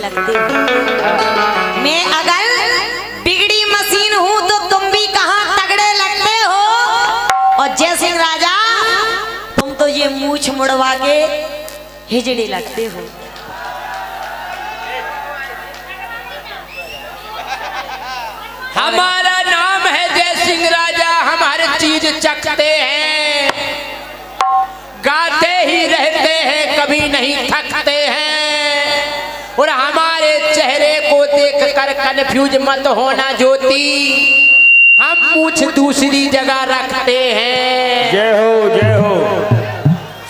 लगते हो। मैं अगर बिगड़ी मशीन हूँ तो तुम भी कहाँ तगड़े लगते हो। और जय सिंह राजा तुम तो ये मूछ मुड़वा के हिजड़े लगते हो। हमारा नाम है जय सिंह राजा, हम हर चीज चखते हैं, गाते ही रहते हैं, कभी नहीं थकते हैं। और हमारे चेहरे को देख कर कन्फ्यूज मत होना ज्योति, हम मूछ दूसरी जगह रखते हैं। जय हो जय हो।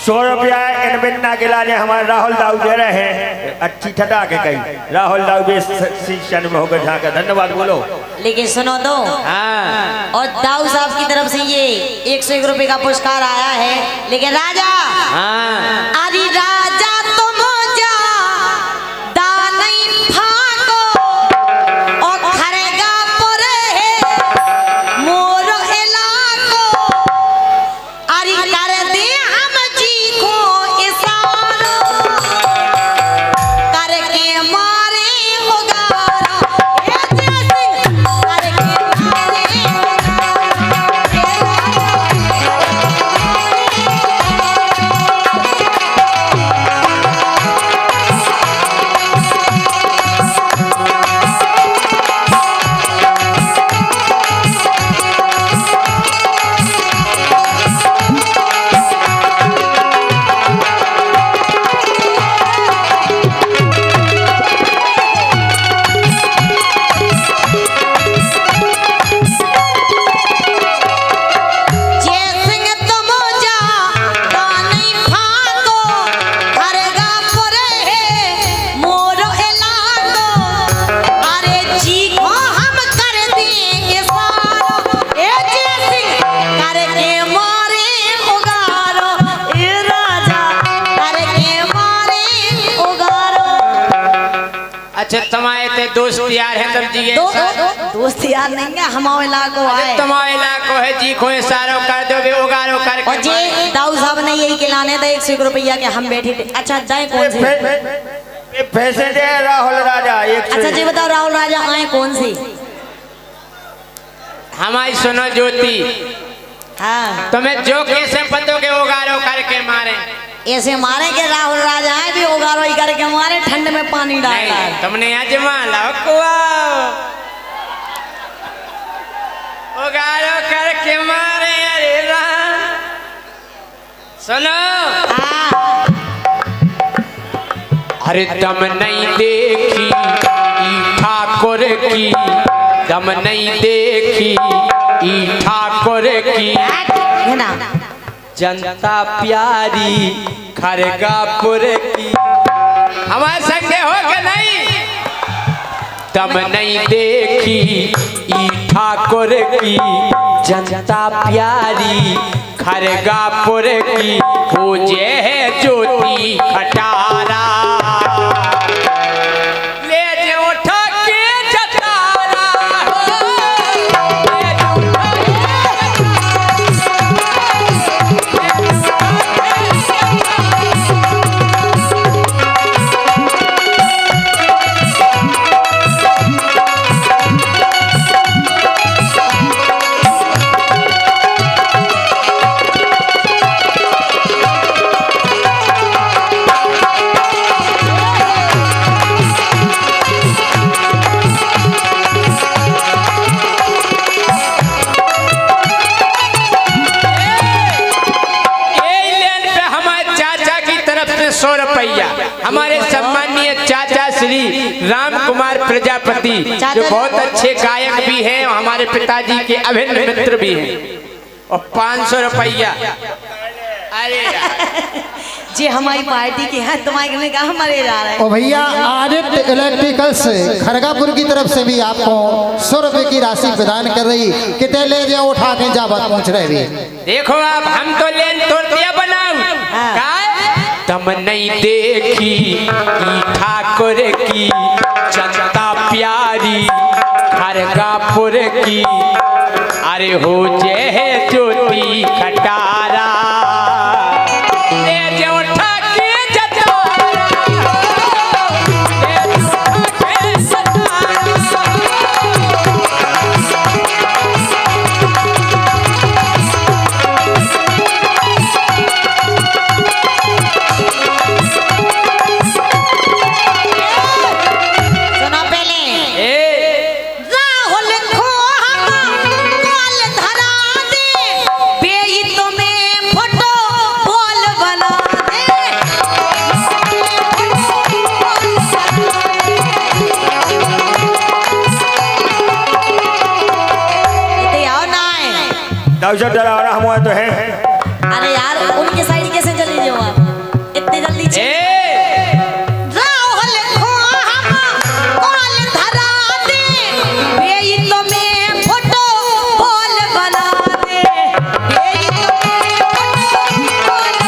100 रुपया इन बिन्ना के लाने हमारे राहुल दाऊ दे रहे हैं, अच्छी ठटा के कही राहुल दाऊ भी शिक्षण में होकर झाँका, धन्यवाद बोलो। लेकिन सुनो तो हाँ। और दाऊ साहब की तरफ से ये 101 रुपए का पुरस्कार आया है। लेकिन राजा हाँ। अरे राजा तुम जा दानई फाको और खरेगा पुरे मोर इलाको अरे कर दे हम जी को इशारा करके मारे उगारा ए जय सिंह करके मारे अच्छा तुम्हारे ते दोस्त यार है तब जी दोस्त यार नहीं है हमारे इलाको आए तुम्हारे इलाको है जी खोए सारो कर दो बे उगारो कर और जी दाऊ साहब ने यही खिलाने थे 101 रुपया के हम बैठे थे। अच्छा जाए कौन से पैसे दे राहुल राजा। अच्छा जी बताओ राहुल राजा आए कौन सी। हमारी सुनो ज्योति, हाँ तुम्हें जो कैसे पतो के उगारो करके मारे ऐसे मारे के राहुल राजा है भी उगारो ही करके मारे, ठंड में पानी डालता है। तुमने आजमा लो कुआओ उगारो करके मारे। अरे राम सुनो अरे दम नहीं देखी ई ठाकुर की, दम नहीं देखी ई ठाकुर की, है ना जनता प्यारी खरगापुर की। हमारे संगे हो के नहीं दम नहीं देखी ई ठाकुर की, जनता प्यारी खरगापुर की, हो जे है ज्योति खटारा ले जे उठा के जतारा हमारे सम्मानीय चाचा श्री राम कुमार प्रजापति जो बहुत अच्छे गायक भी हैं और हमारे पिताजी के अभिन्न मित्र भी हैं, और 500 रुपया। अरे जी हमारी पार्टी के हैं, तुम्हारे कहा हमारे जा रहे हैं। और भैया आदित्य इलेक्ट्रिकल्स खरगापुर की तरफ से भी आपको 100 रुपए की राशि प्रदान कर रही, कितने ले जाओ उठा के जा बात पहुँच रहे भी। देखो आप हम तो लेन तोड़तिया बनाऊ दम नहीं देखी ई ठाकुर की, जनता प्यारी खरगापुर की, अरे हो जे है ज्योति खटारा ले जो उठा के जतारा दाऊ साहब डरावना हुआ तो है। अरे यार उनके साइड कैसे चले जाओ आप इतनी जल्दी ए राहुल को हम कॉल धरा दे ये तो मैं फोटो बॉल बना दे ये तो मैं फोटो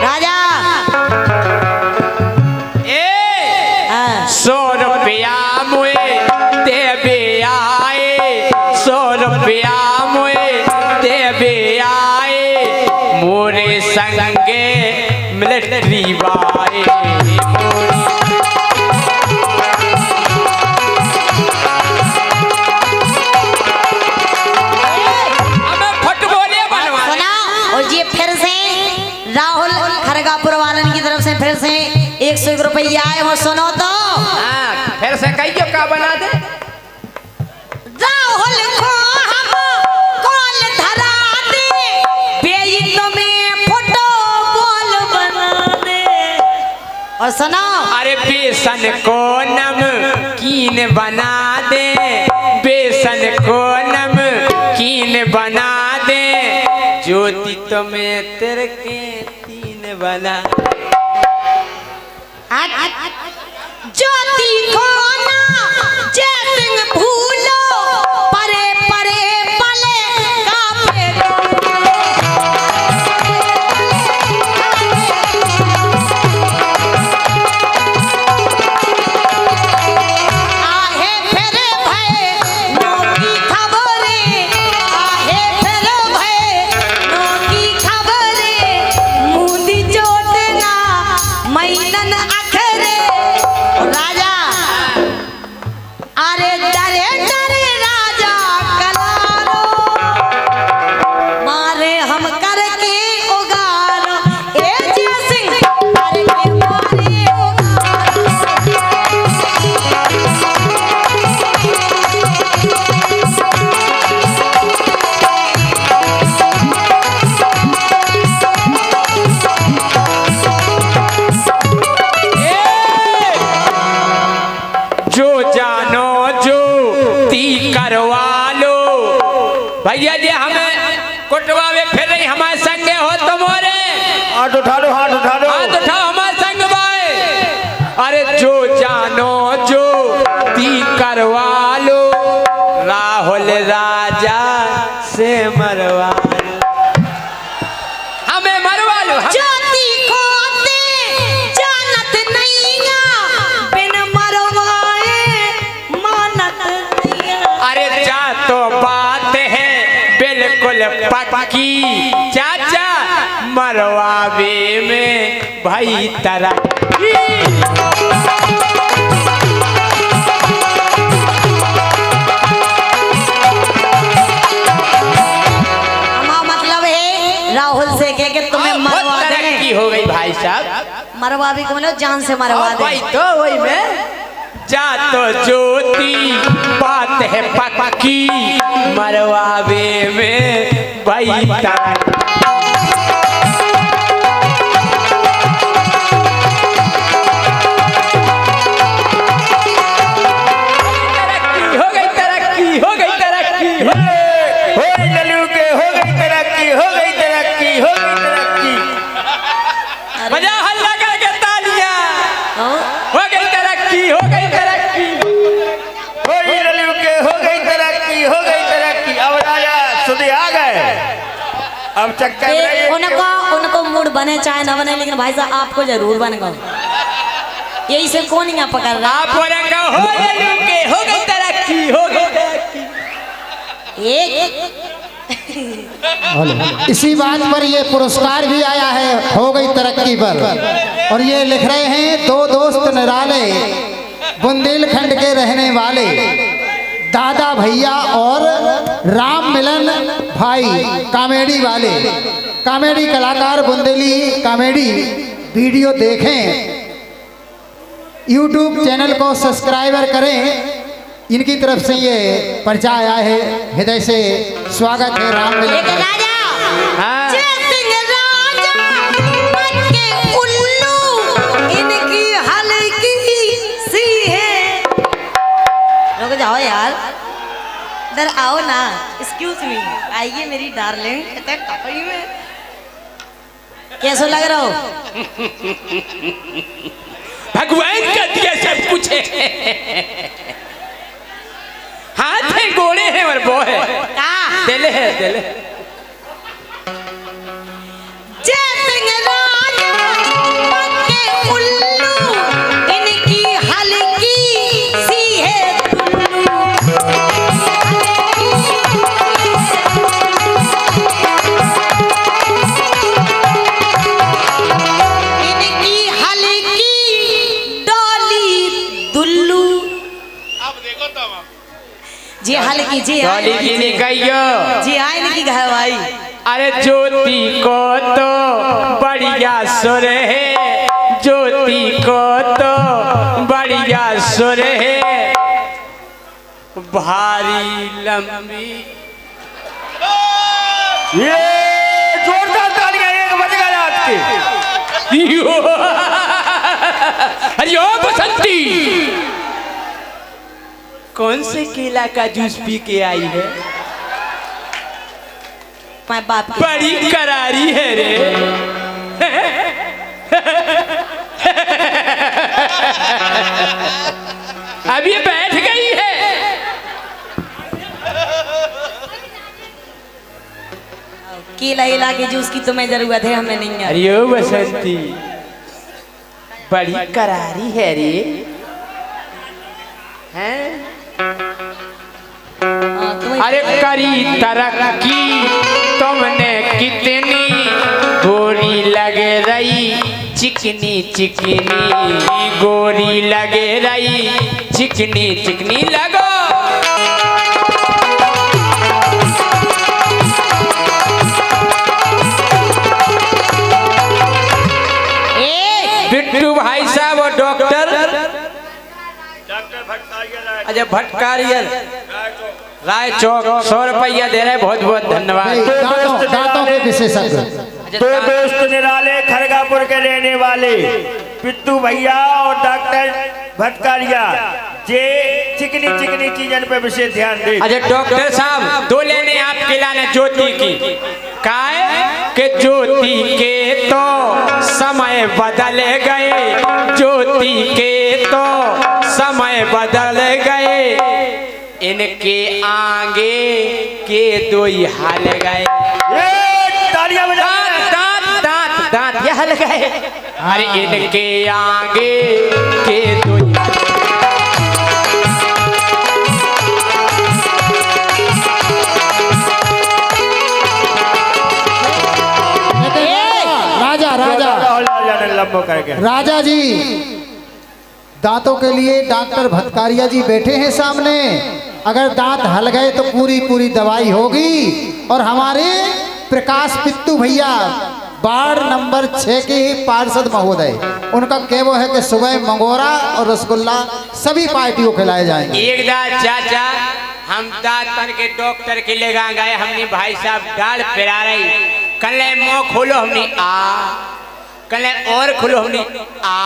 राजा ए हाँ 100 रुपया मुए देवे आए 100 रुपया मुए देवे आए मोरे संगे मिलिट्री वाए हमें फुटबॉले बनवा सुना और ये फिर से राहुल खरगापुर वालन की तरफ से फिर से 101 रुपया आए हो सुनो तो हाँ, फिर से कहियो का बना दे राहुल को हम कॉल धरा दे बेइज्जत में फोटो बॉल बना दे और सुनो अरे बेसन को नमकीन बना दे बेसन को नमकीन बना दे ज्योति तुम्हें तेरे के तीन बना ज्योति को ना जय सिंह भूलो परे परे पले कापे आहे फिर भय नो की खबरे आहे फिर भय नो की खबरे मुंदी जोतना मैलन अखरे राजा अरे डरे डरे राजा कलारो मारे हम करके उगारो ए जय सिंह करके मारे जो जानो जो ती करवा लो भैया जी हमें कुटवावे फिर रही हमारे संगे हो तुम्हारे हाथ उठा लो हाथ उठा लो। हाथ उठाओ हमारे संग भाई अरे जो जानो जो ती करवा लो राहुल राजा से मरवा लो हमें मरवा लो ज्योति को दे जानत नैया बिन मरवाए मानत नैया अरे जा तो बात है बिल्कुल पक्की चाचा मरवावे में भाई तरक्की हमारा मतलब है राहुल से कह के तुम्हें बहुत मरवा तरक्की देंगे हो गई भाई साहब मरवा भी को मतलब जान से मरवा और भाई दे तो वही में जा तो ज्योति बात है पक्की मरवावे में भाई तरक्की हो गई तरक्की हो गई तरक्की हो गई लल्लू के हो गई तरक्की हो गई तरक्की हो गई तरक्की। बजा हल्ला करके तालियां हाँ? हो गई तरक्की हो गई तरक्की हो गई लल्लू के हो गई तरक्की हो गई तरक्की। अब राजा सुधी आ गए अब चक्कर में ये- उनको उनको मूड बने चाहे ना बने लेकिन भाई साहब आपको जरूर बनेगा यही से कौन यहाँ पकड़ रहा आप बोलेंगे हो लल्लू के हो गई तरक्की हो गई तरक्की एक इसी बात पर ये पुरस्कार भी आया है हो गई तरक्की पर और ये लिख रहे हैं दो दोस्त निराले बुंदेलखंड के रहने वाले दादा भैया और राम मिलन भाई कॉमेडी वाले कॉमेडी कलाकार बुंदेली कॉमेडी वीडियो देखें YouTube चैनल को सब्सक्राइबर करें इनकी तरफ से ये पर्चा आया है हृदय से स्वागत है राम मिलन एक राजा हाँ। जय सिंह राजा बन के उल्लू इनकी हल्की सी है एक्सक्यूज मी, आइए मेरी डार्लिंग। कहते हैं कपड़ी में कैसा लग रहा हो? भगवान का दिया सब कुछ है, हाथ है गोड़े हैं और वो है का दिल है दिल। जय सिंह राजा पक्के उल्लू, इनकी हल्की सी है इनकी हल्की डोली दुल्लू। अब देखो तुम जी हल्की जी हाँ डॉली की निकैयो। जी हाँ इनकी घरवाई। अरे ज्योति को तो बढ़िया सुर है, ज्योति को तो बढ़िया सुर है, भारी लंबी। ये जोरदार तालियां, 1 बज गए रात के। अरे ओ बसंती, कौन से केला का जूस पी के आई है? मैं बाप की बड़ी करारी है रे। अब ये बैठ गई है। केला इला के जूस की तुम्हें जरूरत है, हमें नहीं है। अरे ओ बसंती, बड़ी करारी है रे। हैं? तुम्हें अरे करी तरक्की तुमने कितनी, गोरी लगे रही चिकनी चिकनी, गोरी लगे रही चिकनी चिकनी। लगो बिट्टू भाई साहब और डॉक्टर अच्छा भटकारियल राय चौक 100 रुपया दे रहे हैं, बहुत बहुत धन्यवाद। दांतों के विशेषज्ञ। दो दोस्त निराले खरगापुर के रहने वाले पिट्टू भैया और डॉक्टर भटकारिया, जे चिकनी चिकनी चीजन पे विशेष ध्यान दे। अच्छा डॉक्टर साहब, 2 लेने आपके लाने ज्योति की। काय के ज्योति के तो समय बदल गए, ज्योति के तो समय बदल गए, इनके आगे के 2 ही हाल गए। तालियां बजा। दांत दांत दांत ये हल गए। अरे इनके आगे के 2 ही राजा राजा लंबो करके राजा जी, दांतों के लिए डॉक्टर भटकारिया जी बैठे हैं सामने। अगर दांत हल गए तो पूरी पूरी दवाई होगी। और हमारे प्रकाश पिट्टू भैया वार्ड नंबर 6 के ही पार्षद महोदय, उनका कहना है कि सुबह मंगोरा और रसगुल्ला सभी पार्टियों खिलाए जाएंगे। एक दांत चाचा, हम दांतन के डॉक्टर के ले गए, हमने भाई साहब दाढ़ पिरा रही, कल मुंह खोलो हमने आ, कल और खोलो हमने आ,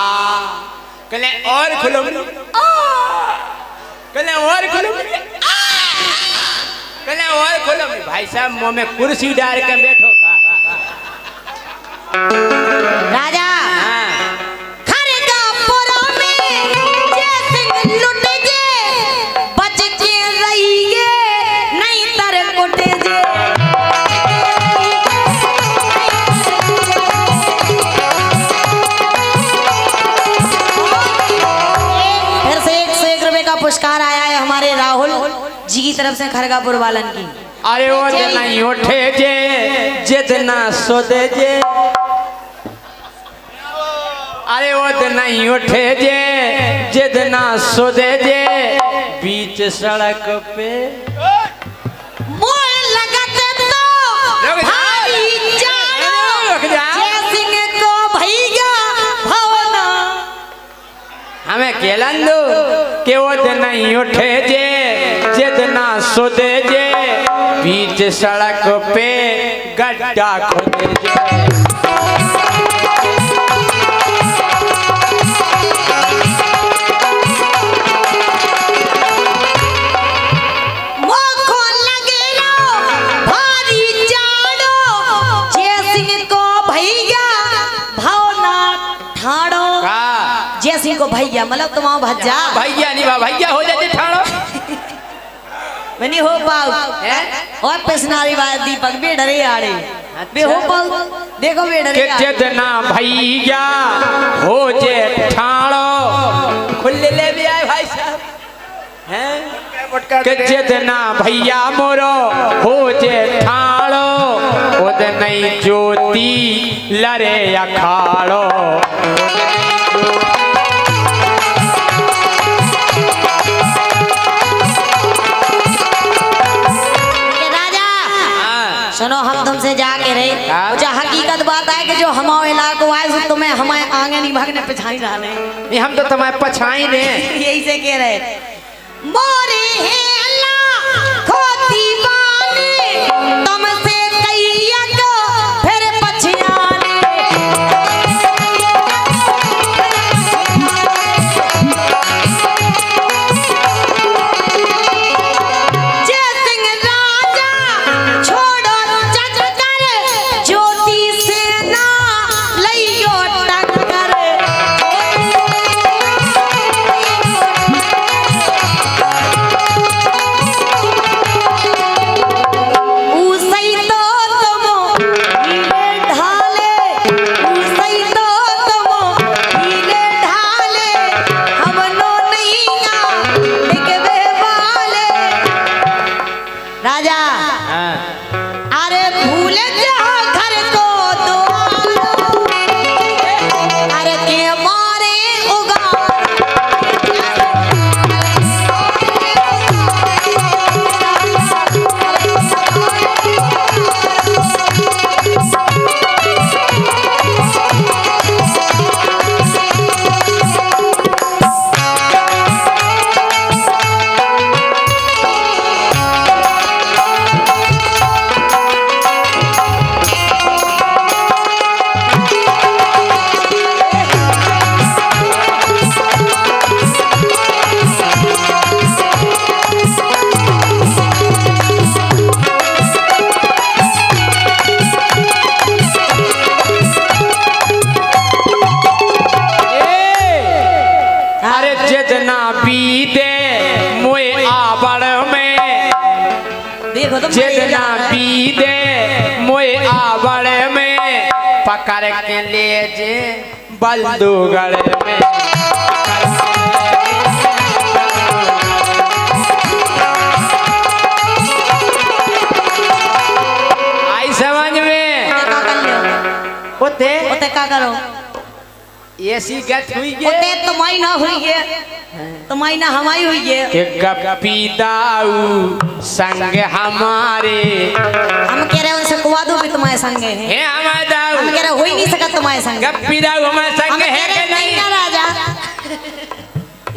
कल और खोलो हमने आ, कल और खोलो हमने आ, कल और खोलो हमने। भाई साहब मुंह में कुर्सी डाल के बैठो का। राजा हाँ। खरगापुर में जय सिंह लुट जे, बच के रहिए नहीं तर कुट जे। फिर से 101 रुपए का पुरस्कार आया है हमारे राहुल जी की तरफ से खरगापुर वालन की। अरे वो नहीं उठे जे जितना सोदे जे, अरे वो नहीं उठे जे जितना सोदे जे, बीच सड़क पे मोर लगत तो रुक जा। भारी जानो, रुक जा। जय सिंह को भैया भवना। हमें केलन दो कि वो नहीं उठे जे जितना सोदे जे, बीच सड़क पे गड्ढा खोदे जे। मोखो लगेलो सिंह को भैया मतलब तुम भज्जा भैया नहीं बा भैया हो जाते ठाड़ो मैंने हो पाऊ और पेशनारी बात दीपक बे डरे आड़े बे हो पाऊ देखो बे डरे कि जितना भैया हो जे ठाड़ो खुले ले भी आए भाई साहब हैं कि जितना भैया मोरो हो जे ठाड़ो उद नहीं ज्योति लरे अखाड़ो सुनो हम तुमसे जाके रहे जो हकीकत बात है कि जो हमारे इलाको आए तो तुम्हें हमारे आगे नहीं भागने पिछाई रहने नहीं हम तो तुम्हारे पछाई ने यही से कह रहे मोरे हैं अल्लाह खोती वाले तुमसे कैया को फिर पछियाने जय सिंह राजा छोड़ो चक्कर ज्योति से ना लइयो टक्कर उसई तो तुम हीले ढाले उसई तो तुम हीले ढाले हम नो नहीं निकबे वाले राजा अरे भूल जा घर को द्वार अरे के मारे अरे जितना बीते मोए आबड़ में देखो तुम जितना बीते मोए आबड़ में पकड़ के ले जे बल्दूगढ़ में आई समझ में का कर लियो होते ओते का करो ऐसी गत हुई ओते है तुम्हारी ना हुई है तुम्हारी ना हमारी हुई है कि गप्पी दाऊ संग हमारे हम कह रहे हैं उनसे कुआ दो भी तुम्हारे संग है हे हमारे दाऊ हम कह रहे हो ही नहीं सका तुम्हारे संग गप्पी दाऊ हमारे हम संग कह है रहे कि नहीं ना राजा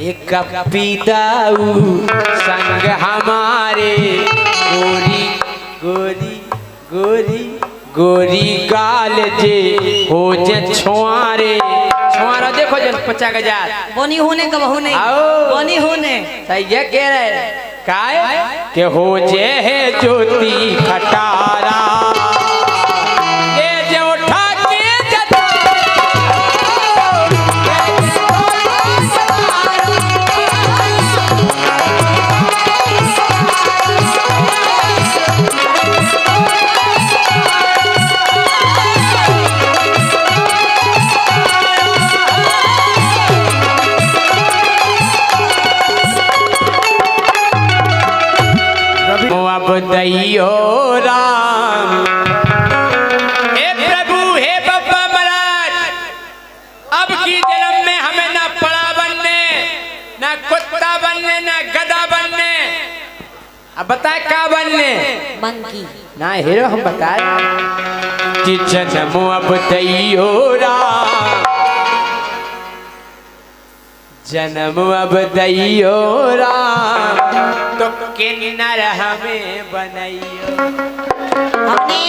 एक गप्पी दाऊ संग हमारे गोरी गोरी गोरी गोरी गाल जे हो जे छुआरे छुआरा देखो जन 50,000 बोनी होने कब होने आओ। बोनी होने सही ये कह रहे काय के हो जे है ज्योति खटारा ये जो उठा के जता अब दैयो राम हे प्रभु हे बाबा महाराज अब की जन्म में हमें ना पड़ा बनने ना कुत्ता बनने ना गधा बनने अब बताए क्या बनने मंकी ना हीरो हम बताए कि जन्म अब दैयो राम जन्म अब दैयो राम तो किन्नर हमें बनैयो हमने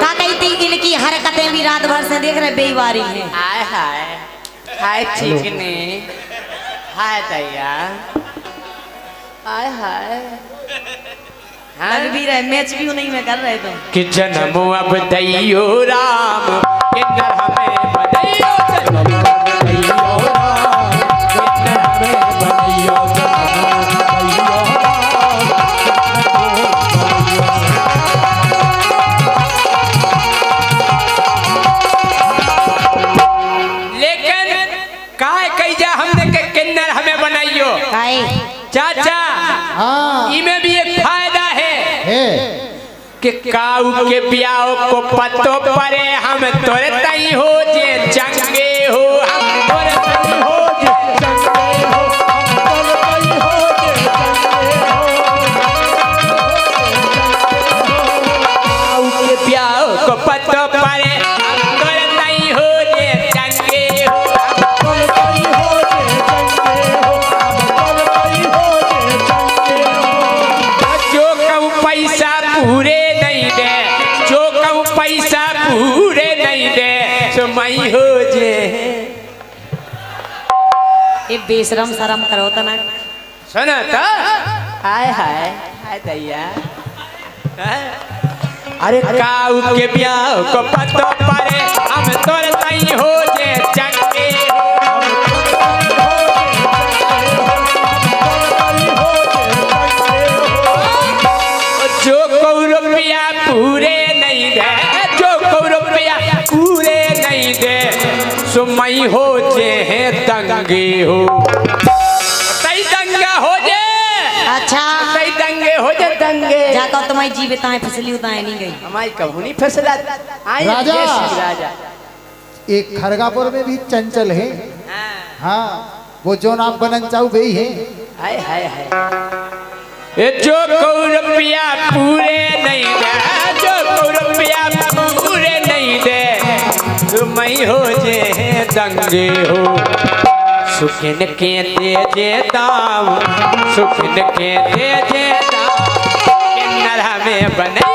का कही थी इनकी हरकतें भी रात भर से देख रहे बेईवारी है हाय हाय हाय चिकने हाय दैया हाय हाय लग भी रहे मैच भी नहीं में कर रहे तुम कि जन्म अब दैयो राम किन्नर हमें बनैयो जन्म अब दैयो राम काहे? चाचा हाँ इमे भी एक फायदा है कि काऊ के ब्याह को पतो परे हम तोरे तई हो जे चंगे हो हम तोरे तई हो जे चंगे हो हम तोरे तई हो जे चंगे हो काऊ के ब्याह को पतो परे हम तोरे तई हो जे चंगे हो हम तोरे तई हो जे चंगे हो हम तोरे तई हो जे चंगे हो जो कहूँ पैसा पूरे जो कहूँ पैसा पूरे नहीं दे तो मैं हो जे ये बेशरम शरम करो तो ना। सुना तो हाय हाय हाय दैया अरे काऊ के ब्याह को पतो परे हम तोरे तई हो जे चंगे जो कहूँ रुपया पूरे नहीं दे जो कहूँ रुपया पूरे नहीं दे सो मैं हो जे है दंगे हो तई दंगा हो जे अच्छा तई दंगे हो जे दंगे जाकर तुम्हारी जीवित आए फसली उताए नहीं गई हमारी कबू नहीं फैसला आई राजा। जय श्री राजा एक खरगापुर में भी चंचल है। हाँ वो जो नाम बनन चाहू गई है। हाय हाय हाय ये जो कहूँ रुपया पूरे नहीं दे जो कहूँ रुपया पूरे नहीं दे तो मैं हो जे दंगे हो सुखिन के दे जे दाम सुखिन के दे जे दाम किन्नर में बने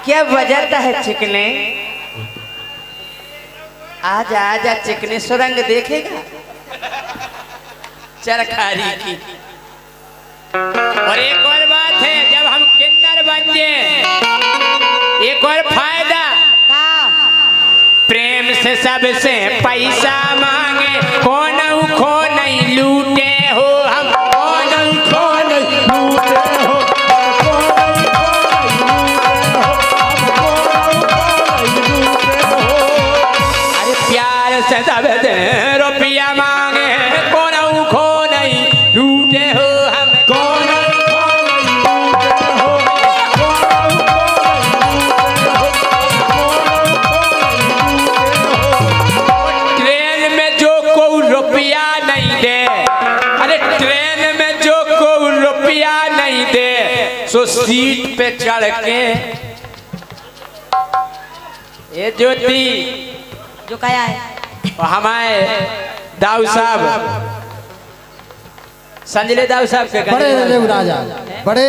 क्या बजाता है चिकने आजा आजा चिकने सुरंग देखेगा चरखारी की। और एक और बात है जब हम किन्नर बन जाए एक और फायदा प्रेम से सबसे पैसा मांगे कौन खो नहीं लूटे हो हम कौन खो नहीं लूटे हो सब रुपया मांगे कौन खो नहीं लूटे हो हम कौन ट्रेन में जो कोई रुपया नहीं दे अरे ट्रेन में जो कोई रुपया नहीं दे सो सीट पे चढ़ के ये ज्योति जो क्या है और हमारे दाऊ साहब संजले दाऊ साहब के बड़े रजऊ राजा बड़े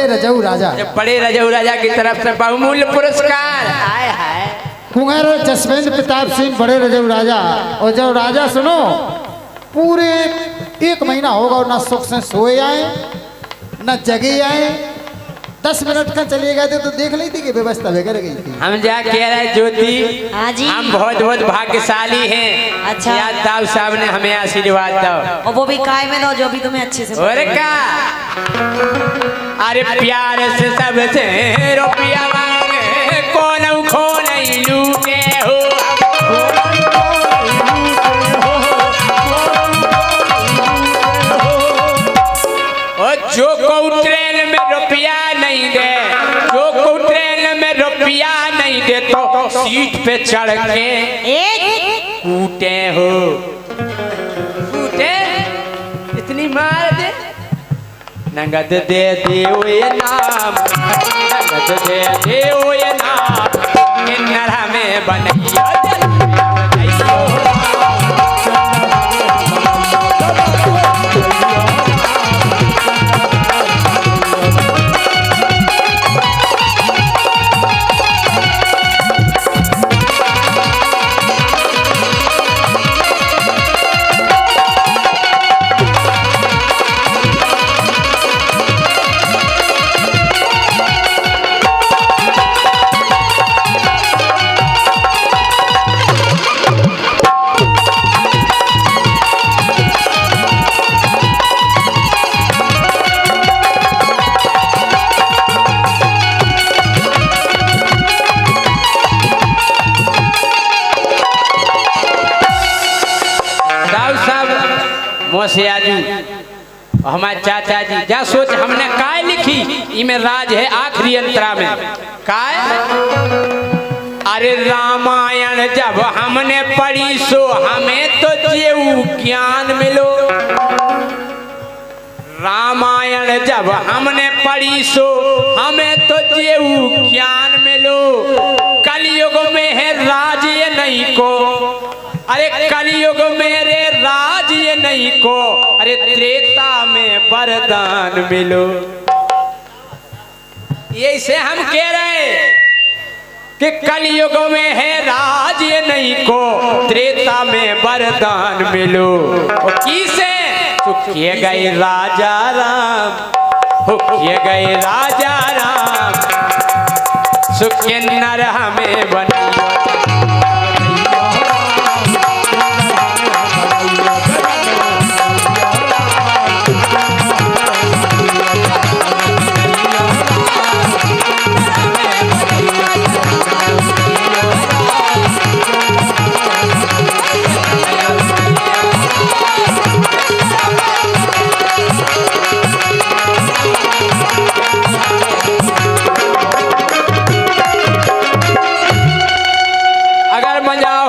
रजऊ राजा की तरफ से बहुमूल्य पुरस्कार आए हाय कुंवर जसवंत प्रताप सिंह बड़े रजऊ राजा। और जब राजा सुनो पूरे 1 महीना होगा और ना सुख से सोए आए न जगे आए 10 मिनट का चले गए थे तो देख ली थी कि व्यवस्था वगैरह गई थी। हम जा कह रहे ज्योति हाँ जी हम बहुत बहुत भाग्यशाली हैं। अच्छा। याद दाऊ साहब ने हमें आशीर्वाद दो और वो भी काय में दो जो भी तुम्हें अच्छे से और का अरे प्यार से सबसे रुपया मांगे कौन खो नहीं लूटे हो और जो को ट्रेन में रुपया नहीं दे जो को ट्रेन में रुपया नहीं दे तो सीट पे चढ़ के कूटे हो कूटे इतनी मार दे नगद दे दियो ये नाम नगद दे दियो ये नाम किन्नर में बनैया आजू हमारे चाचा जी जा सोच हमने काय लिखी इमें राज है आखिरी अंतरा में काय अरे रामायण जब हमने पढ़ी सो हमें तो जेऊ ज्ञान मिलो रामायण जब हमने पढ़ी सो हमें तो जेऊ ज्ञान मिलो कलयुग में है राज ये नहीं को अरे कलयुग मेरे राज ये नहीं को अरे त्रेता में वरदान मिलो ये से हम कह रहे कि कलयुग में है राज ये नहीं को त्रेता में वरदान मिलो किसे किए गए राजा राम किए गए राजा राम सुख नर हमें बनियो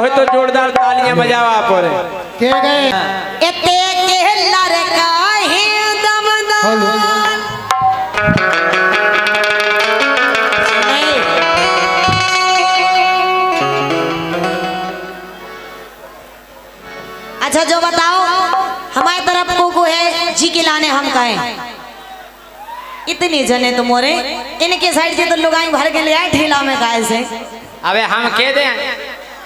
तो जोरदार तालियां बजाओ आप और के गए एते के लड़का है दमदार अच्छा जो बताओ हमारी तरफ को है जी के लाने हम कहे इतने जने तो मोरे इनके साइड से तो लोग आई भर के ले आए ठेला में काहे से अबे हम कह दे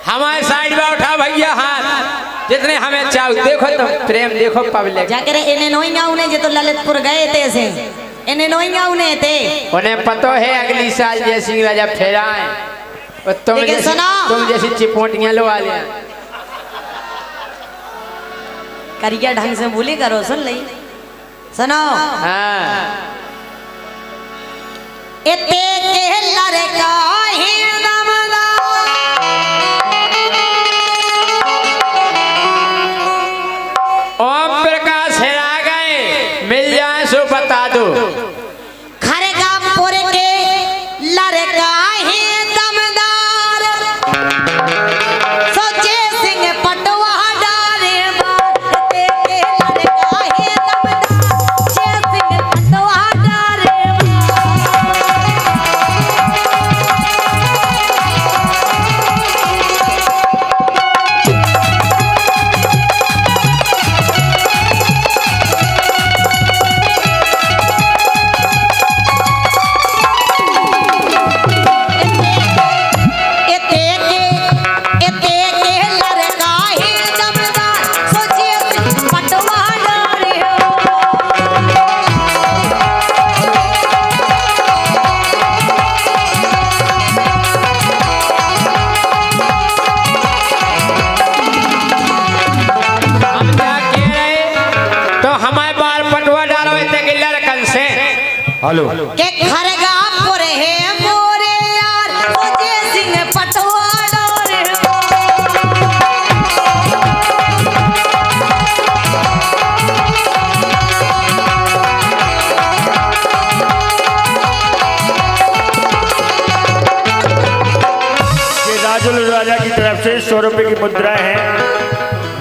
हमारे साइड में उठा भैया हाथ जितने हमें चाहो देखो तो प्रेम देखो पब्लिक जाकर इन्हें नोइंगा उन्हें जो तो ललितपुर गए थे से इन्हें नोइंगा उन्हें थे उन्हें पता है अगली साल जय सिंह राजा फेरा है तुम जैसी चिपोटियां लो आ लिया करिया ढंग से बोली करो सुन ली सुनो हाँ एते के लड़का है ओम प्रकाश हेरा गए मिल जाए सो बता दो खरगापुर के लड़का है दमदार सोचे सिंह पटवा डारे बाते के लड़का है दमदार सोचे सिंह पटवा डारे हेलो के खरगापुर है मोरे यार सोचे सिंह पटवा डारे राजुल राजा की तरफ से 100 रुपए की मुद्रा है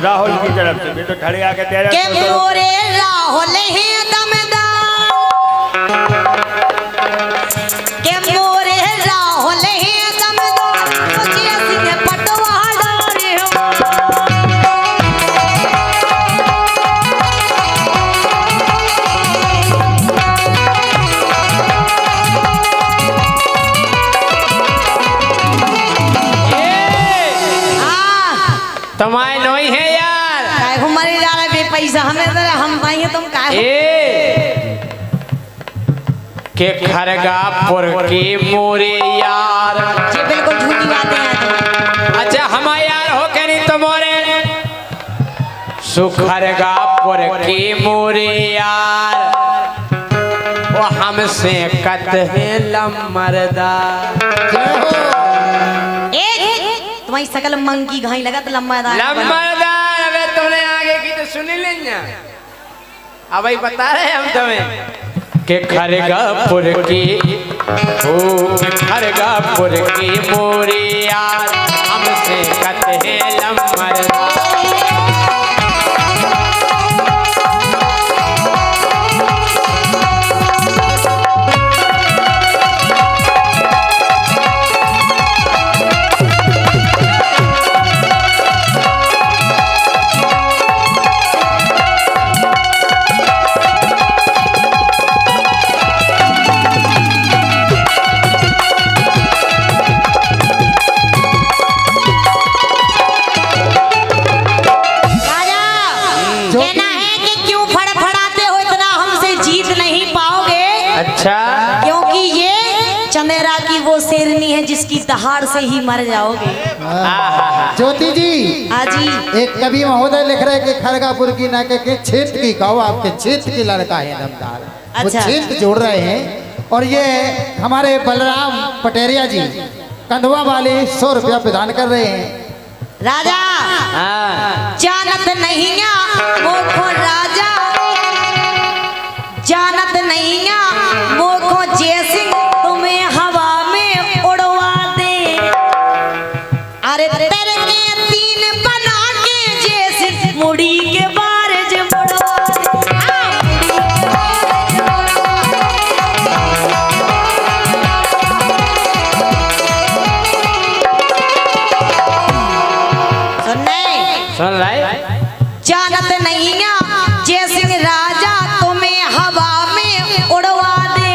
राहुल की तरफ से मैं तो खड़े आके दे रहा के मोरे राहुल है के मोरे राहुल है दमदार सोचे सिंह पटवा डारे तुम्हारे नोई है यार काय हमारे जाने पे पैसा हमें तो हम पाएंगे तुम काय के खरगापुर के मोरे यार ये बिल्कुल झूठी बातें हैं अच्छा हमारे यार हो के नहीं तुम्हारे सुखरगापुर के मोरे यार वो हमसे कत है लमरदा तुम्हारी सकल मंकी घाई लगा तो लंबा लमरदा अबे तुमने आगे की तो सुनी लेना अब भाई बता रहे हैं हम तुम्हें कि खरगापुर की खरगापुर की मोरिया हमसे कहते हैं लम्बरदार। कहना है कि क्यों फड़फड़ाते हो इतना, हमसे जीत नहीं पाओगे। अच्छा, क्योंकि ये चंदेरा की वो शेरनी है जिसकी दहाड़ से ही मर जाओगे। ज्योति जी, हाँ जी। एक कवि महोदय लिख रहे कि खरगापुर की ना के क्षेत्र की कहो, आपके क्षेत्र की लड़का है दमदार। वो अच्छा। क्षेत्र जोड़ रहे हैं। और ये हमारे बलराम पटेरिया जी कंधवा वाले 100 रुपया प्रदान कर रहे हैं। राजा जानत नहीं मोखो राजा, जानत नहीं मोखो जय सिंह तुम्हें हवा में उड़वा दे। अरे तेरे के 3 बना के जय सिंह मुड़ी के बारज मुड़वा दे। सुन रहे जानत नहीं जय सिंह राजा तुम्हें हवा में उड़वा दे।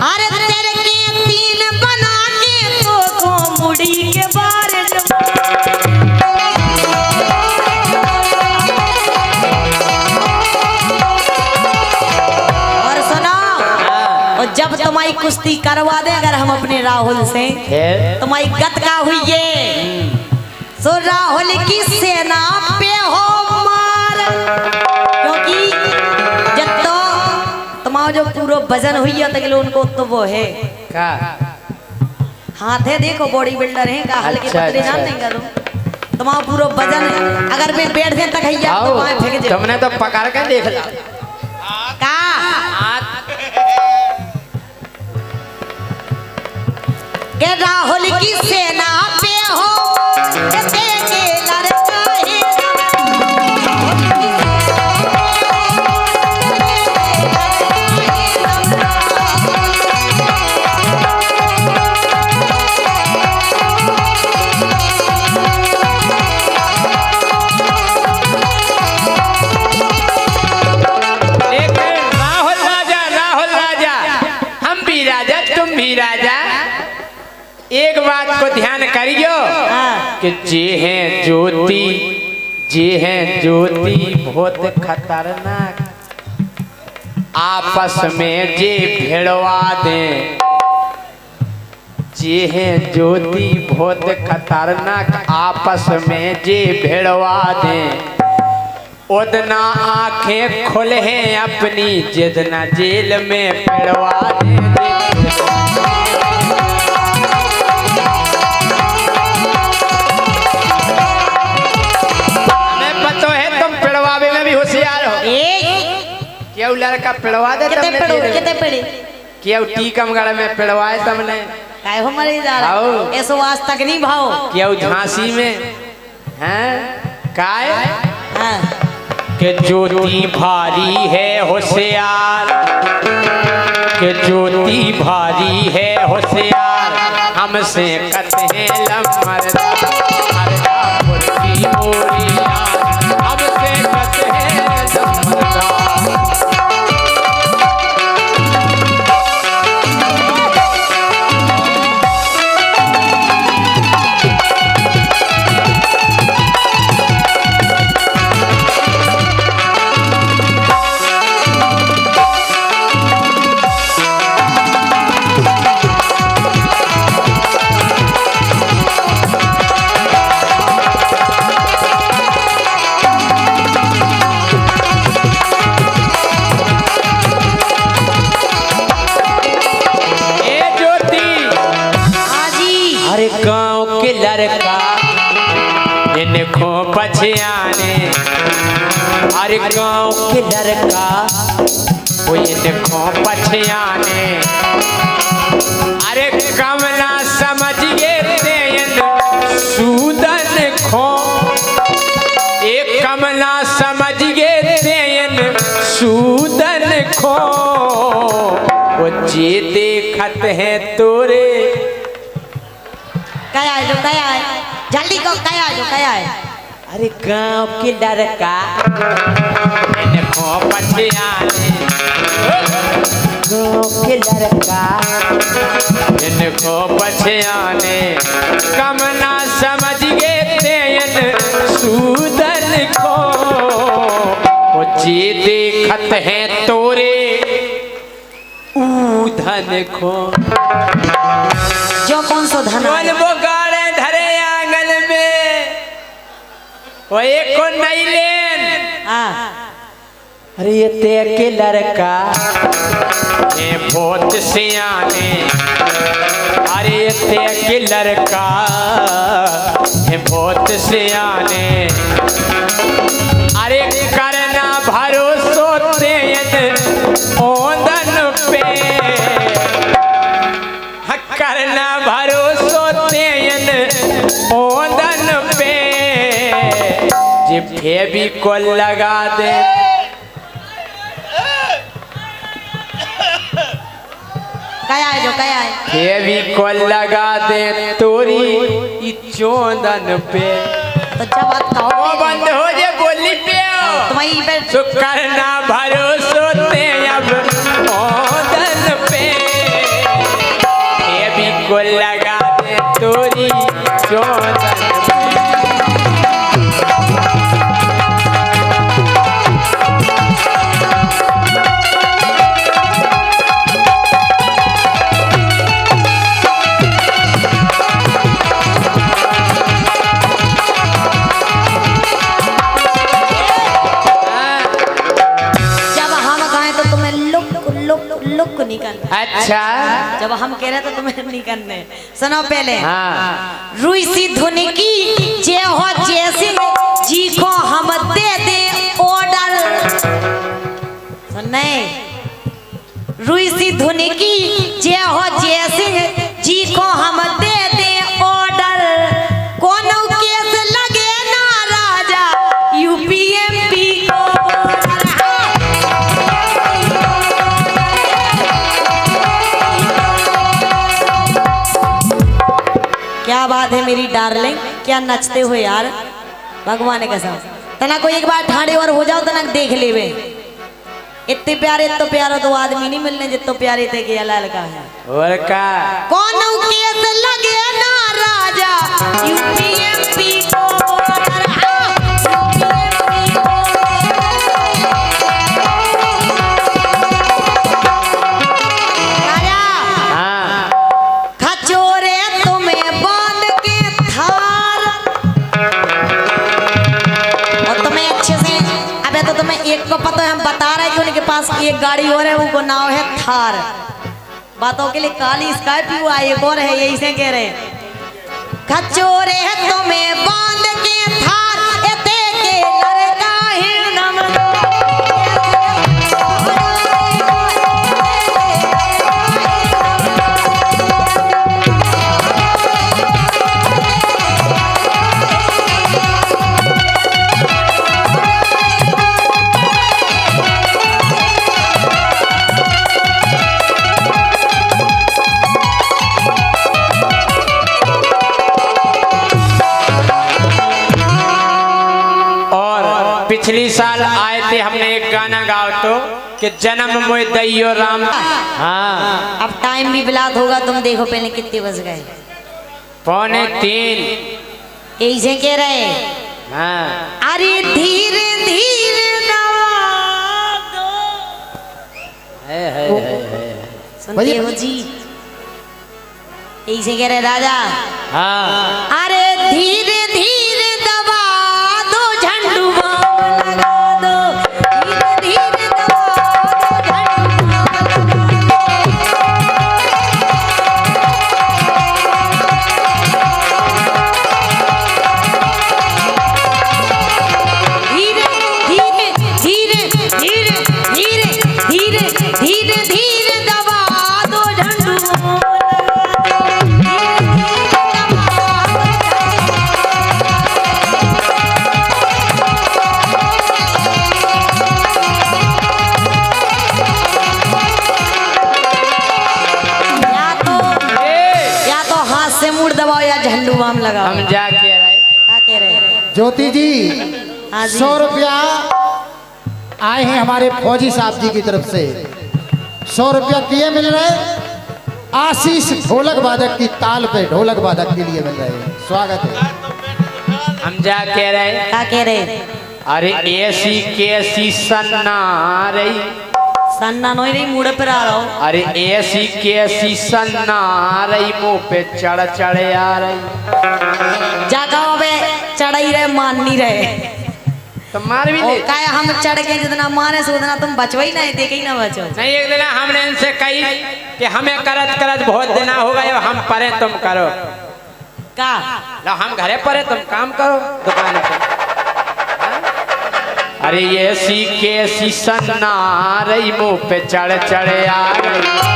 अरे तेरे के 3 बना के तो मुड़ी के बारज। और सुनो, और जब तुम्हारी कुश्ती करवा दे अगर हम अपने राहुल से, तुम्हारी गत का हुई है तो राहुल की सेना पे हो मार। क्योंकि जब तो तुम्हारा जो पूरा वजन हुई है तक उनको तो वो है का हाथ है, देखो बॉडी बिल्डर है का हल्के अच्छा, पतले जान नहीं करो। तुम्हारा पूरा वजन अगर मैं बैठ दे तक हैया तो वहां फेंक दे। तुमने तो पकड़ के देख ला का के राहुल की सेना पे हो के लड़का है। एक बात को ध्यान करियो कि जे हैं ज्योति बहुत खतरनाक, आपस में जे भिड़वा दें। जे हैं ज्योति बहुत खतरनाक, आपस में जे भिड़वा दें। उतना आंखें खुले हैं अपनी, जितना जेल में पिड़वा दें। क्यों लड़का पिड़वा दे क्यों टीकमगढ़ में पिड़वाए तुमने काय हो मरी जा रहा ऐसो आज तक नहीं भाव क्यों झांसी में हैं काय हाँ। के ज्योति भारी है होशियार, के ज्योति भारी है होशियार, हमसे कहते हैं लम्बरदार। खरगापुर की मोरिया हमसे कहते हैं लम्बरदार। इनको पछियाने, अरे गाँव के लड़का वो इनको पछियाने, अरे कमला समझिए तेन सूदन खो, एक कमला समझिए तेन सूदन खो, वो जे देखत है तोरे। क्या है जो क्या है, जल्दी को क्या है जो क्या है। अरे गाँव के लड़का इनको पछियाने, गाँव के लड़का इनको पछियाने, कमला समझ गए तेन सूदन को, वो जे देखत है तोरे ऊधन को। जो कौन सो धन है? वो गाड़े धरे आंगन में, वो एक को नहीं लेन। हाँ अरे ये ते के लड़का ये बहुत सियाने, अरे ये ते के लड़का ये बहुत सियाने, अरे करना भरोसो तेन ओंदन पे, करना भरोसो तेन ओंदन पे, जे फेविकोल लगा दे। क्या है जो क्या है? फेविकोल लगा दे तोरी ई चोंदन पे, तो जब आप वो कहो बंद हो जे बोली पे तुम्हारी पे तो करना भरोसो ते अब ओंदन पे, फेविकोल लगा दे तोरी चोंदन पे। लुक नहीं करना। अच्छा जब हम कह रहे तो तुम्हें नहीं करने। सुनो पहले। हाँ। रुई सी धुन की जे हो जैसी जी को हम दे दे ऑर्डर। सुनने रुई सी धुन की जे हो जैसी जी को हम दे दे ऑर्डर। कौन केस लगे ना राजा यूपीएमपी को। क्या बात है मेरी डार्लिंग, क्या नचते हो यार, भगवान ने कसम। तना को एक बार ठाड़े और हो जाओ तना देख लेवे। इतने प्यारे तो प्यारा तो आदमी नहीं मिलने जितने प्यारे थे कि लाल का है। और का कौन केस लगे ना राजा यूपीएमपी को। एक को पता है, हम बता रहे हैं कि उनके पास एक गाड़ी और है, उनको नाम है थार। बातों के लिए काली स्कॉर्पियो आई, एक और है, यही से कह रहे खचोरे तुम्हें बांध के थार एते के लड़का ही नम। पिछली साल आए थे, हमने एक गाना गाओ तो कि जन्म मोय दैयो राम। हाँ अब टाइम भी बिलात होगा, तुम देखो पहले कितने बज गए। 2:45। यही से कह रहे। हाँ। अरे धीरे धीरे नवा दो। सुनते हो जी, यही से कह रहे राजा। हाँ। अरे धीरे धीरे दबा दो झंडू बाम लगा दो। धीरे धीरे दबा दो झंडू बाम लगा दो। जुबान लगाओ। हम जा के रहे क्या कह रहे हैं? ज्योति जी हाँ जी। 100 रुपया आए हैं हमारे फौजी साहब जी की तरफ से। 100 रुपया किए मिल रहे आशीष ढोलक वादक की ताल पे ढोलक वादक के लिए मिल रहे हैं। स्वागत है। हम जा के रहे क्या कह रहे हैं? अरे ऐसी कैसी सन्ना रही, सन्ना नोई रही मुड़ पर आ रहा हो। अरे ऐसी कैसी सन्ना रही, मुंह पे चढ़ चढ़ आ रही। जागा अबे चढ़ाई रहे मान नहीं रहे। तो मार भी ओ ले। काय हम चढ़ के जितना मारे से उतना तुम बचवा ही नहीं, देखे ही ना बचो। नहीं, एक दिन हमने इनसे कही कि हमें करत करत बहुत दिन हो गए, हम परे तुम करो। का लो हम घरे परे तुम काम करो दुकान पे। अरे ऐसी कैसी सन्ना रही, मुंह पे चढ़ चढ़ आ गई।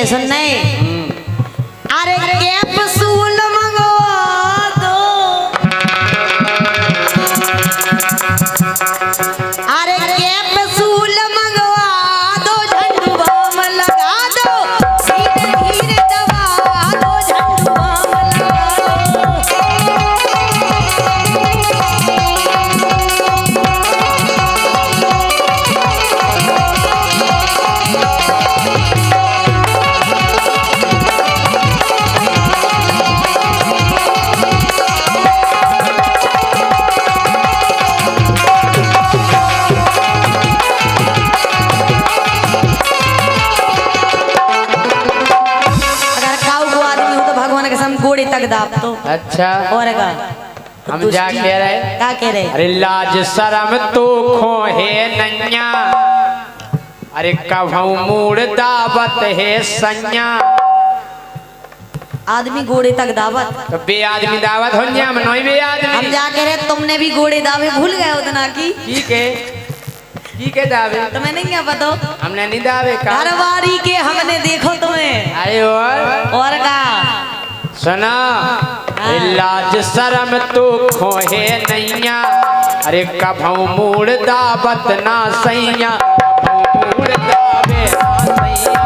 सुनने अरे कैप्सूल मंगवा दो, अरे कैप्सूल मंगवा दो, झंडू बम लगा दो, धीरे धीरे दबा दो, झंडू बम लगा गोड़ी तक दाब तो। अच्छा और का हम जा कह रहे, क्या कह रहे? अरे लाज शरम तो खोहे नैया, अरे कभू मूड दावत है सैया। आदमी गोड़े तक दावत तो बे आदमी दावत हो जाए, मनोई बे आदमी। हम जा कह रहे तुमने भी गोड़े दावे भूल गए उतना की? ठीक है दावे तुम्हें नहीं क्या पता? हमने नहीं दावे का घरवारी के हमने देखो तुम्हें। अरे और का सुना, लाज शरम तो खोहे नैया, अरे कभू मूड दावत ना सैया, कभू मूड दावे ना सैया।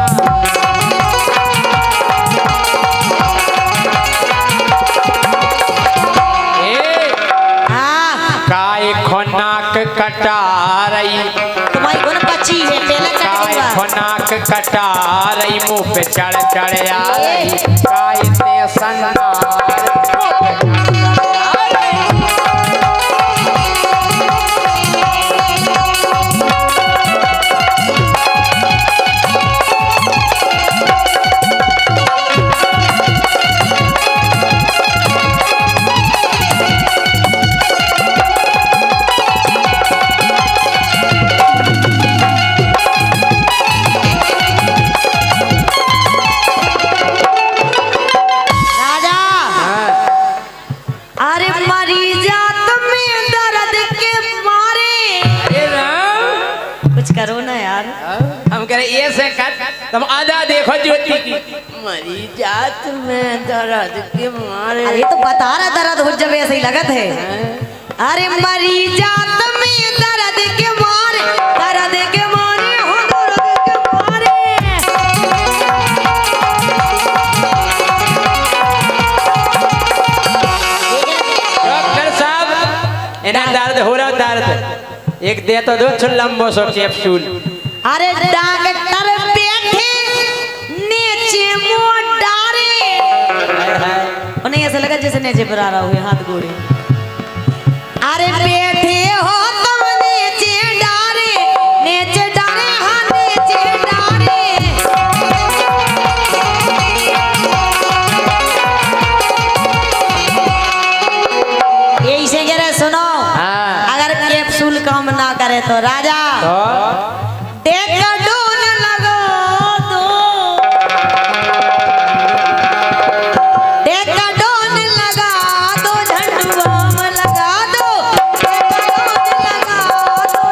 काय खोनाक कटा रही, तुम्हारी कौन पची है पहले काय खोनाक कटा रही, मुंह पे चढ़ चढ़ आ रही, काय ते सन्नार करो ना यार। हम कह रहे ये से कर, तुम आधा देखो ज्योति की मरी जात में दर्द के मारे। अरे तो बता रहा दर्द हो जब ऐसे ही लगत है। अरे मरी जात में दर्द के मारे, दर्द के मारे हो, दर्द के मारे। एक दे तो दो लंबो सो कैप्सूल। अरे डॉक्टर बैठे नीचे मोटारे, उन्हें ऐसा लगा जैसे नीचे पर आ रहा हुए हाथ गोड़े। अरे बैठे हो तुम नीचे डारे, नीचे डारे, हाँ नीचे डारे। यही से कह रहे सुनो, अगर कैप्सूल काम ना करे तो राजा डेकाडोन लगा दो, डेकाडोन लगा दो, झंडुआम लगा दो, डेकाडोन लगा दो,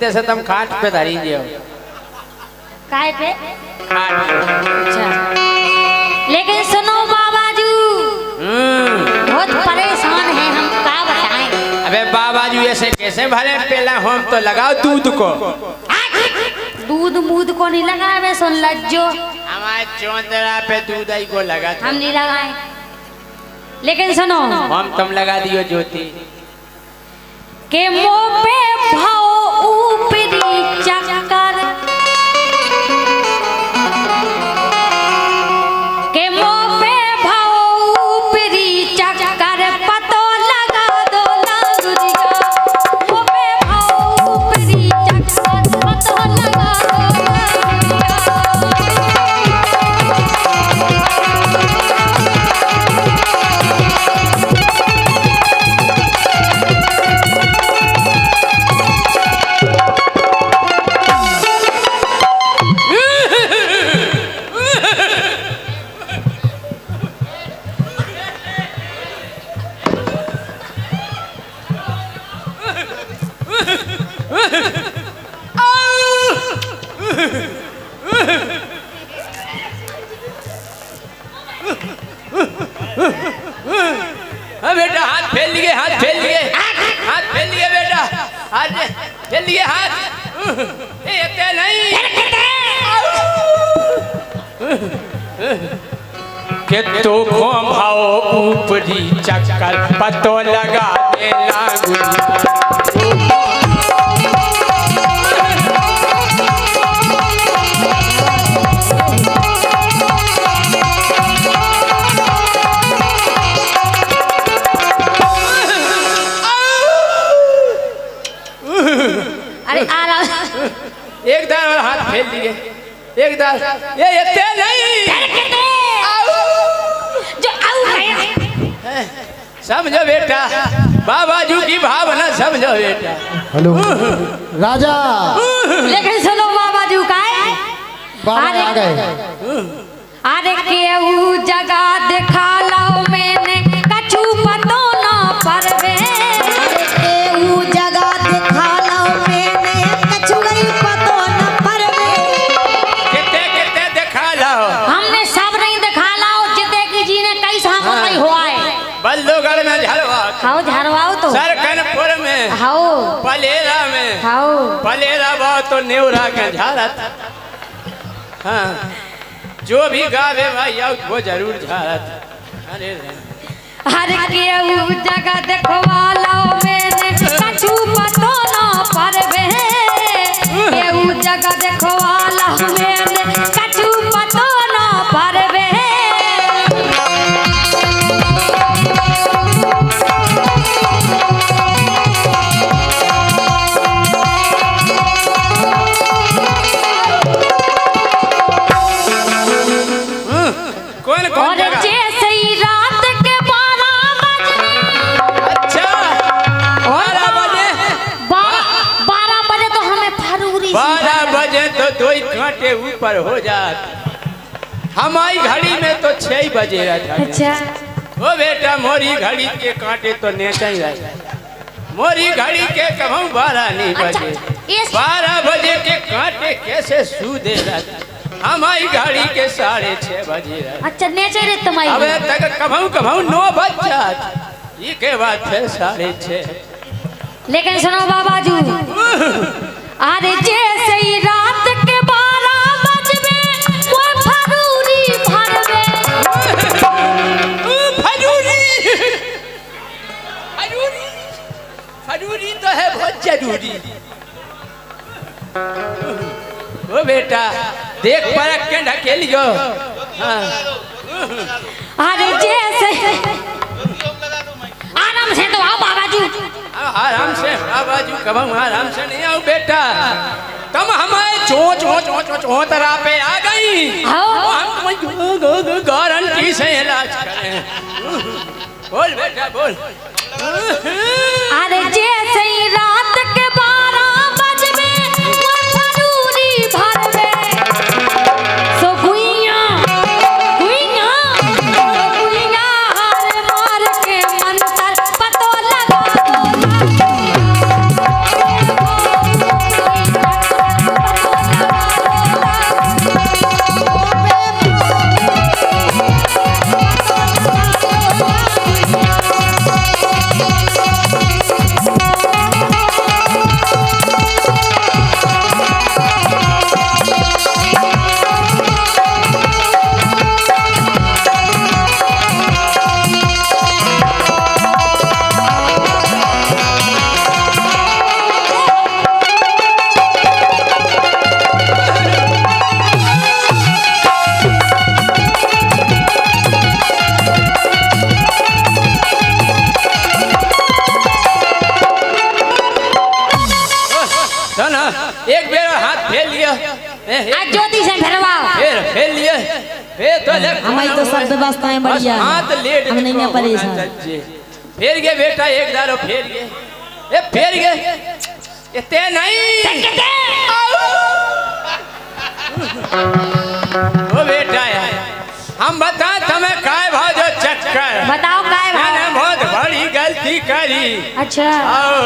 से तुम खाट पे धरी दियो। काय पे? खाट पे। अच्छा, लेकिन सुनो बाबाजू, बहुत परेशान हैं हम, क्या बताएं। अबे बाबा जी ऐसे कैसे भले, पहला हम तो लगाओ दूध को। दूध मूध को नहीं लगाए, मैं सुन लज्जो, हमारे चौंदरा पे दूध आई को लगा था। हम नहीं लगाए। लेकिन सुनो, हम तुम लगा दियो ज्योति के मुंह पे भाव ऊपरी चक्कर, के मुंह पे भाव ऊपरी चक्कर, पतो लगा दो लालुरिया, मुंह पे भाव ऊपरी चक्कर, पतो लगा दो हाँ बेटा, हाथ फेल लिए, हाथ फेल लिए, हाथ फेल लिए बेटा, हाथ फेल लिए, हाथ ये नहीं के तो भाव ऊपरी चक्कर, पतो लगा दे लागू। अरे आ रहा, एक दार और हाथ फेल दिए, एक दार ये नहीं जो आऊ है। समझो बेटा, बाबाजू की भावना समझो बेटा। हेलो राजा, लेकिन सुनो बाबाजू का है, बाबा आ गए। अरे केहू जगह दिखा लो मैंने कछु पतो ना परवे, केहू जगह दिखा लो मैंने कछु नहीं पतो न परवे। कितने कितने दिखा लो, हमने सब नहीं दिखा लो, जिते की जी ने कई सामो नहीं हुआ है। बल्लूगढ़ में झलवा, हाउ झरवाओ तो, सरकनपुर में, हाउ पलेरा में, हाउ पलेरा बहुत तो नेवरा के झारत। हाँ, जो भी गावे भाई वो जरूर झारत। अरे हर केहू जगह देखवा लो मैंने कछु पतो ना परवे, केहू जगह देखवा लो मैंने कछु पतो ना परवे। कौन कौन और जगह? जैसे ही रात के 12 बजे, अच्छा 12 बजे, 12 बजे तो हमें फरूरी 12 बजे तो 2 घंटे ऊपर हो जात। हमारी घड़ी में तो 6 बजे रहता। अच्छा, ओ बेटा, मोरी घड़ी के कांटे तो नेचा ही रहता। मोरी घड़ी के कहूँ 12 नहीं बजे, 12 बजे के कांटे कैसे सू दे रहता। हमारी गाड़ी के 6:30 बजे रहे। अच्छा नेचे रे तुम्हारी अबे तक कभू कभू 9 बज जात ये के बाद फिर 6:30। लेकिन सुनो बाबाजू अरे जैसे ही रात के 12 बजबे वो फरूरी भरबे फरूरी तो है बहुत जरूरी। ओ बेटा देख परख के ढकेलियो। हाँ। अरे जैसे आराम से तो आओ बाबाजू। आराम से बाबाजू कब हम आराम से नहीं आओ बेटा। तुम हमारे चोतरा पे आ गई। हम गारंटी से इलाज करें। बोल बेटा बोल। अरे जैसे ही रात के 12 बजबे वो फरूरी भरबे सो गुइया गुइया गुइया हार मार के मंतर पतो लगा एक बेर हाथ फेर लिया। आज ज्योति से भरवाओ फेर लिए फेर तो ले हमारी तो सब व्यवस्थाएं बढ़िया है। हाथ लेट हम नहीं है परेशान। फेर गए बेटा एक दारो फेर गए। ए फेर गए इतने नहीं ओ बेटा यार हम बता तुम्हें काय भाजो चक्कर बताओ काय मैंने भाव बहुत बड़ी गलती करी। अच्छा आओ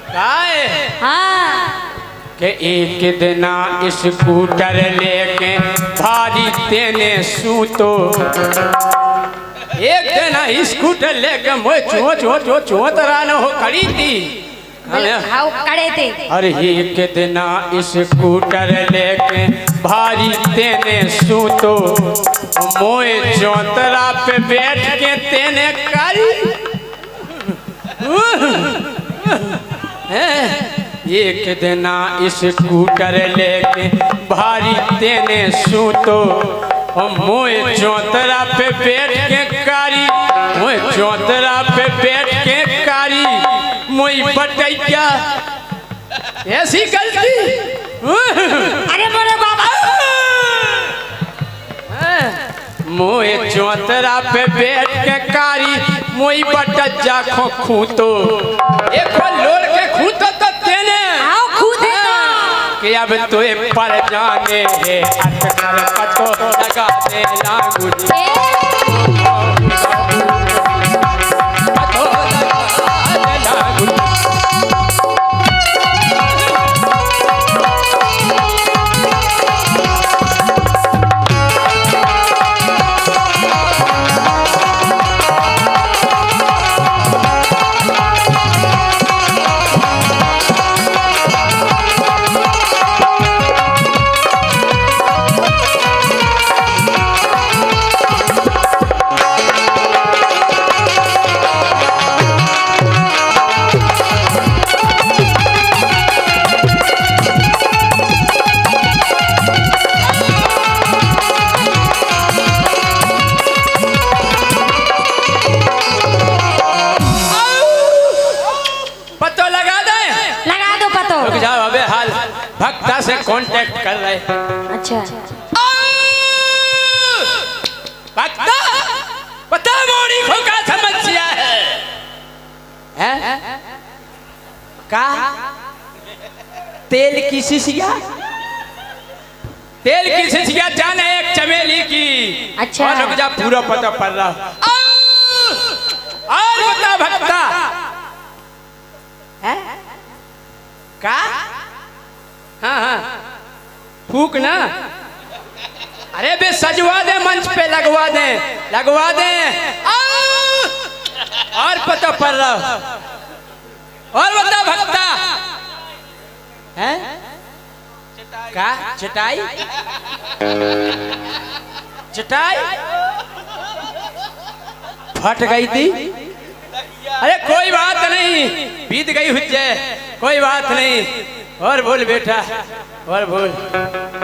काय हाँ कि एक दिन स्कूटर लेके भारी तेने सूतो। एक दिन स्कूटर लेके मोए चोतरा न हो खड़ी थी। हाउ कड़े थे। अरे एक दिन स्कूटर लेके भारी तेने सूतो मोए चौतरा पे बैठ के तेने करी। एक दिन स्कूटर लेके भारी तेने सूतो मोए चौतरा पे बैठ के कारी मोए चौतरा पे बैठ के कारी मोई बटैया ऐसी गलती। अरे मोरे बाबा मोए चौतरा पे बैठ के कारी मोई बटैया खो खूतो एक लोड़ के खूतो तो तेने आओ खुद कि अब तो पर जाने है अटकर पतो लगा दे लागू पतो लगा दे लागू। भक्ता से कांटेक्ट कर रहे। अच्छा भक्ता पता मोड़ी को क्या समस्या है? का तेल की शिशिया जाने एक चमेली की। अच्छा और रुक जा पूरा पता पड़ रहा। और बता भक्ता है का? हाँ फूक ना लगवा दें। और पता पड़ रहा और बता भक्ता है का चटाई चटाई फट गई थी। अरे कोई बात नहीं, बीत गई हुज्जे, कोई बात नहीं। और बोल बेटा, और बोल,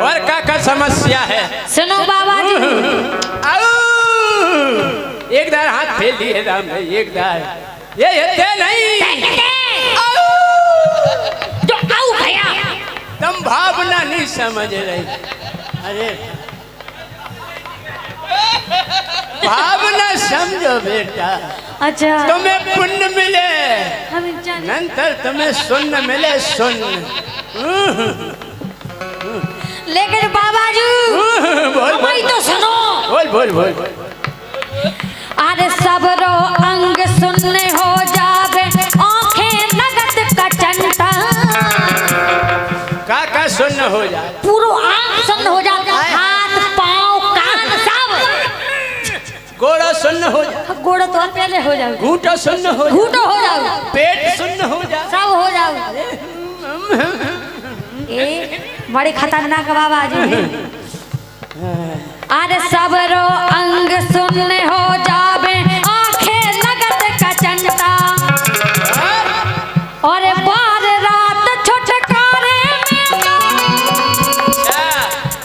और क्या समस्या है? सुनो बाबा जी, एक दार हाथ फेल दिए राम भाई, एक दार ये हिलते नहीं। जो आऊ भैया तुम भावना नहीं समझ रही। अरे भावना समझो बेटा। अच्छा तुम्हें पुण्य मिले, हम जाने नंतर तुम्हें सुन्न मिले, सुन्न। लेकिन बाबा जी बोल वही तो सुनो। बोल बोल बोल। अरे सबरो अंग सुनने हो जावे, आंखें नगद का चंटा। का सुन्न हो जाए, पूरा आंख सुन्न हो जाता, हाथ पाँव कान सब। गोड़ा सुन्न हो जाए, गोड़ा तो पहले हो जाओ, घूंटा सुन्न हो जाए, घूटो हो जाओ, पेट सुन्न हो जाए, सब हो जाओ। ए बड़े खतरनाक बाबा जी हैं। अरे सबरो अंग सुनने हो जावे, आंखें नगद का चंटा। और बार रात छुटकारे में,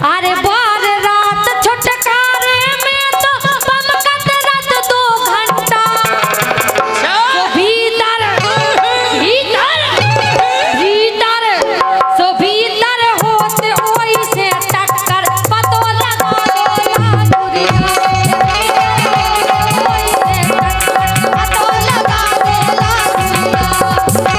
अरे बार रात छुटकारे में तो बमकत रात 2 घंटा। सो भीतर भीतर भीतर सो भीतर होते ओई से टक्कर पतो लगा देला दुरिया। ओई से टक्कर पतो लगा देला दुरिया।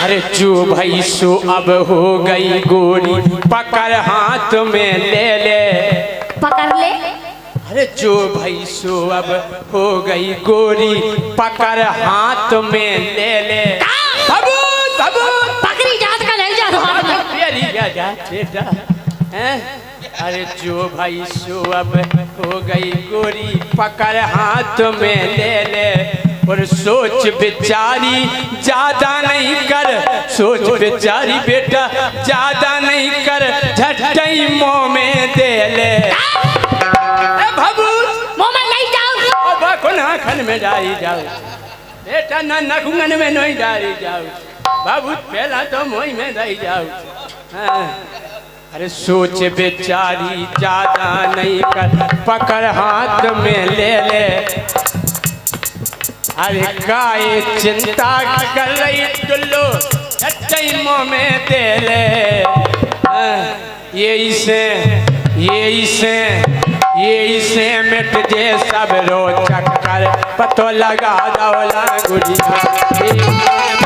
अरे जो भाई सो अब हो गई गोरी, पकड़ हाथ में ले ले। पकड़ ले। अरे जो भाई सो अब हो गई गोरी, पकड़ हाथ में ले ले। सबूत सबूत पकड़ी जात का ले जा हाथ में। प्यारी जा बेटा हैं? अरे जो भाई सो अब हो गई गोरी, पकड़ हाथ में ले ले। और सोच बिचारी ज्यादा नहीं कर, सोच बिचारी बेटा ज्यादा नहीं कर, झटई मुंह में दे ले। भभूत मुंह में नहीं जाओ। अब नाखन में डाली जाओ बेटा, ना नखुंगन में नहीं डाली जाओ। भभूत पहला तो मुंह में दही जाओ। हाँ। अरे सोच बेचारी ज्यादा नहीं कर, पकड़ हाथ में ले ले। अरे काहे चिंता कर रही दुल्लो, झटई मुंह में दे ले। यही से मिट जे सब रो चक्कर, पतो लगा दौला गुड़िया।